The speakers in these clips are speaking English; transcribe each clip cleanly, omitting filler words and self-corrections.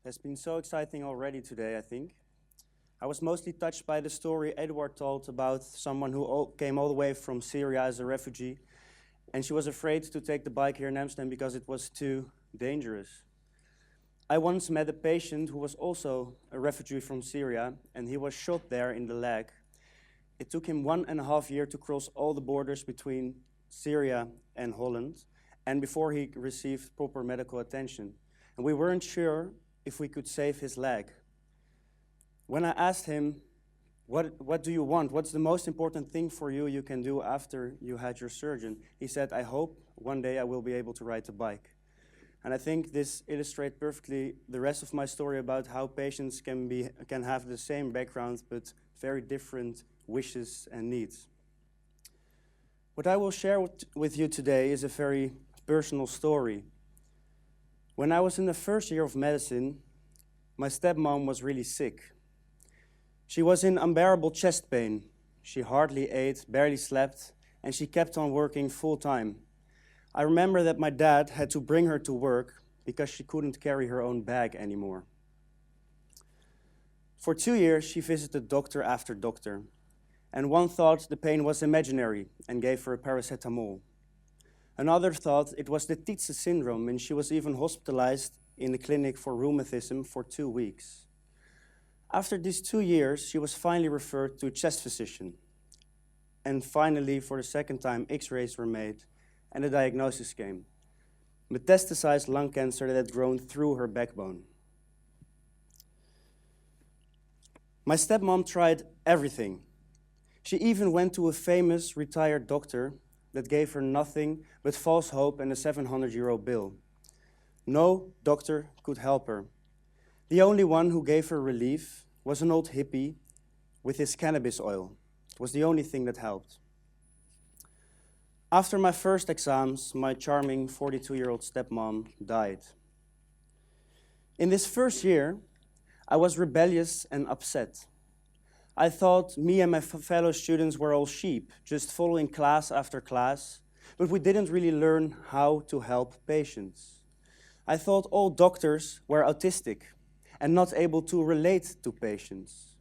It has been so exciting already today, I think. I was mostly touched by the story Edward told about someone who came all the way from Syria as a refugee, and she was afraid to take the bike here in Amsterdam because it was too dangerous. I once met a patient who was also a refugee from Syria, and he was shot there in the leg. It took him 1.5 years to cross all the borders between Syria and Holland, and before he received proper medical attention. And we weren't sure if we could save his leg. When I asked him, what do you want? What's the most important thing for you you can do after you had your surgeon? He said, I hope one day I will be able to ride a bike. And I think this illustrates perfectly the rest of my story about how patients can have the same background but very different wishes and needs. What I will share with you today is a very personal story. When I was in the first year of medicine, my stepmom was really sick. She was in unbearable chest pain. She hardly ate, barely slept, and she kept on working full time. I remember that my dad had to bring her to work because she couldn't carry her own bag anymore. For 2 years, she visited doctor after doctor, and one thought the pain was imaginary and gave her a paracetamol. Another thought it was the Tietze syndrome, and she was even hospitalized in the clinic for rheumatism for 2 weeks. After these 2 years, she was finally referred to a chest physician. And finally, for the second time, X-rays were made, and the diagnosis came: metastasized lung cancer that had grown through her backbone. My stepmom tried everything. She even went to a famous retired doctor that gave her nothing but false hope and a 700-euro bill. No doctor could help her. The only one who gave her relief was an old hippie with his cannabis oil. It was the only thing that helped. After my first exams, my charming 42-year-old stepmom died. In this first year, I was rebellious and upset. I thought me and my fellow students were all sheep, just following class after class, but we didn't really learn how to help patients. I thought all doctors were autistic and not able to relate to patients.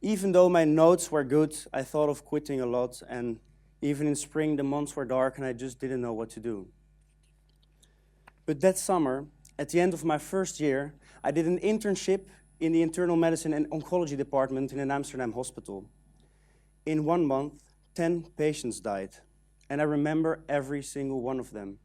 Even though my notes were good, I thought of quitting a lot, and even in spring the months were dark and I just didn't know what to do. But that summer, at the end of my first year, I did an internship in the internal medicine and oncology department in an Amsterdam hospital. In 1 month, 10 patients died, and I remember every single one of them.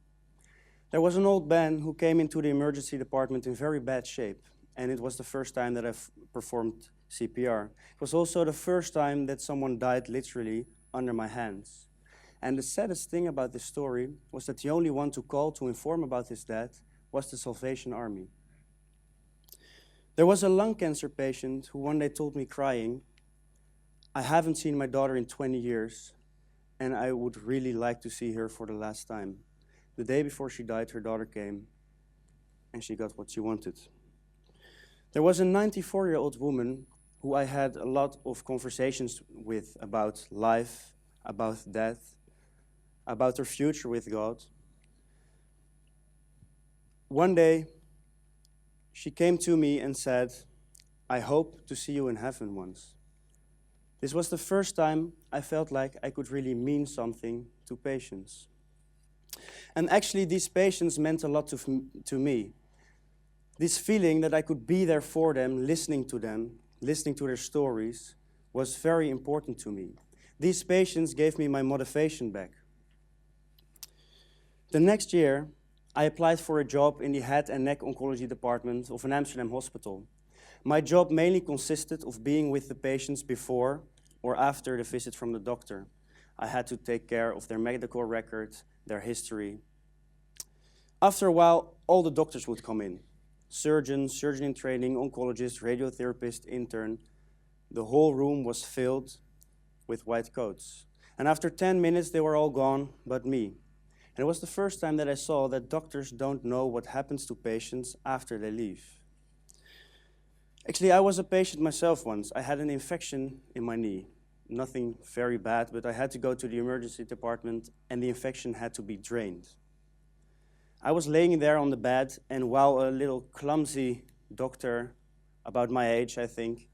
There was an old man who came into the emergency department in very bad shape, and it was the first time that I've performed CPR. It was also the first time that someone died literally under my hands. And the saddest thing about this story was that the only one to call to inform about his death was the Salvation Army. There was a lung cancer patient who one day told me crying, I haven't seen my daughter in 20 years, and I would really like to see her for the last time. The day before she died, her daughter came, and she got what she wanted. There was a 94-year-old woman who I had a lot of conversations with about life, about death, about her future with God. One day, she came to me and said, I hope to see you in heaven once. This was the first time I felt like I could really mean something to patients. And actually, these patients meant a lot to me. This feeling that I could be there for them, listening to their stories, was very important to me. These patients gave me my motivation back. The next year, I applied for a job in the head and neck oncology department of an Amsterdam hospital. My job mainly consisted of being with the patients before or after the visit from the doctor. I had to take care of their medical records, their history. After a while, all the doctors would come in. Surgeon in training, oncologist, radiotherapist, intern. The whole room was filled with white coats. And after 10 minutes, they were all gone, but me. And it was the first time that I saw that doctors don't know what happens to patients after they leave. Actually, I was a patient myself once. I had an infection in my knee. Nothing very bad, but I had to go to the emergency department and the infection had to be drained. I was laying there on the bed, and while a little clumsy doctor, about my age, I think,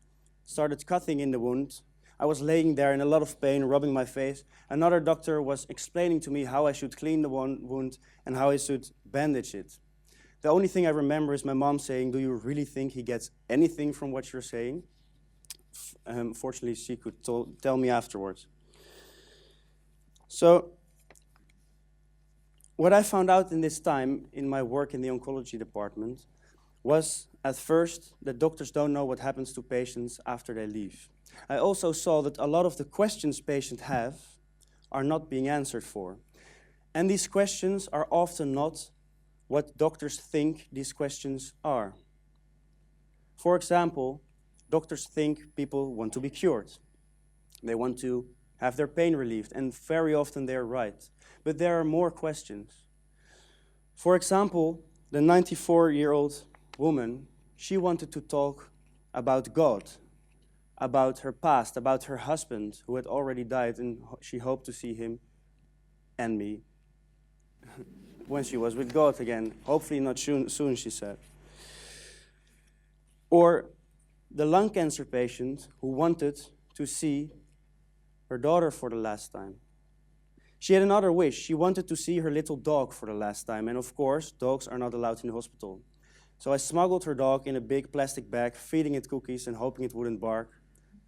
started cutting in the wound. I was laying there in a lot of pain, rubbing my face. Another doctor was explaining to me how I should clean the wound and how I should bandage it. The only thing I remember is my mom saying, "Do you really think he gets anything from what you're saying?" Fortunately, she could tell me afterwards. So, what I found out in this time, in my work in the oncology department, was at first that doctors don't know what happens to patients after they leave. I also saw that a lot of the questions patients have are not being answered for. And these questions are often not what doctors think these questions are. For example, doctors think people want to be cured. They want to have their pain relieved, and very often they're right. But there are more questions. For example, the 94-year-old woman, she wanted to talk about God, about her past, about her husband who had already died, and she hoped to see him and me when she was with God again. Hopefully not soon, she said. Or the lung cancer patient who wanted to see her daughter for the last time. She had another wish. She wanted to see her little dog for the last time. And of course, dogs are not allowed in the hospital. So I smuggled her dog in a big plastic bag, feeding it cookies and hoping it wouldn't bark.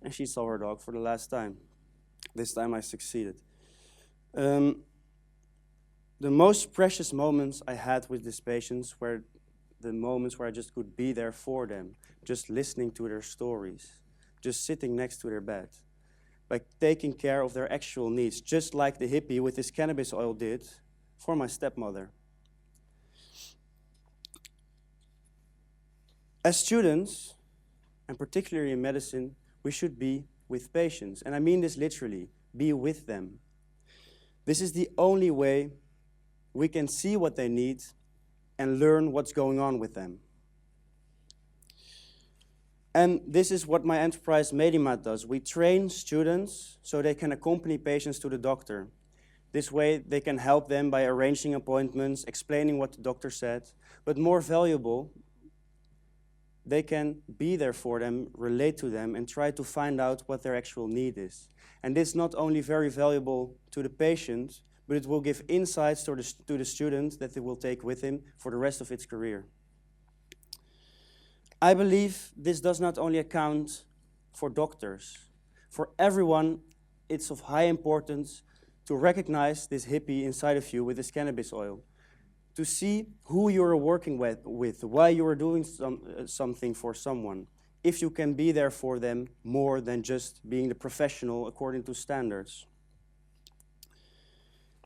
And she saw her dog for the last time. This time I succeeded. The most precious moments I had with these patients were the moments where I just could be there for them, just listening to their stories, just sitting next to their bed, by taking care of their actual needs, just like the hippie with his cannabis oil did for my stepmother. As students, and particularly in medicine, we should be with patients. And I mean this literally, be with them. This is the only way we can see what they need and learn what's going on with them. And this is what my enterprise Medimat does. We train students so they can accompany patients to the doctor. This way they can help them by arranging appointments, explaining what the doctor said, but more valuable, they can be there for them, relate to them, and try to find out what their actual need is. And this is not only very valuable to the patient, but it will give insights to the student that they will take with him for the rest of its career. I believe this does not only account for doctors. For everyone, it's of high importance to recognize this hippie inside of you with this cannabis oil, to see who you're working with why you are doing something for someone, if you can be there for them more than just being the professional according to standards.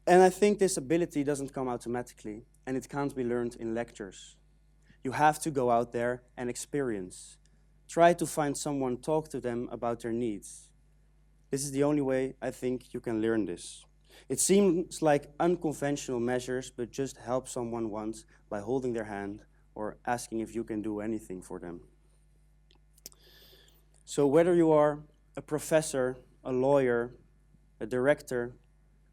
And I think this ability doesn't come automatically, and it can't be learned in lectures. You have to go out there and experience. Try to find someone, talk to them about their needs. This is the only way I think you can learn this. It seems like unconventional measures, but just help someone once by holding their hand or asking if you can do anything for them. So whether you are a professor, a lawyer, a director,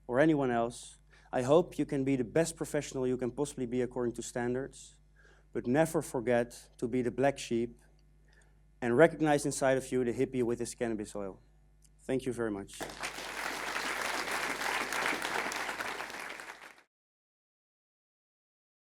or anyone else, I hope you can be the best professional you can possibly be according to standards, but never forget to be the black sheep and recognize inside of you the hippie with his cannabis oil. Thank you very much.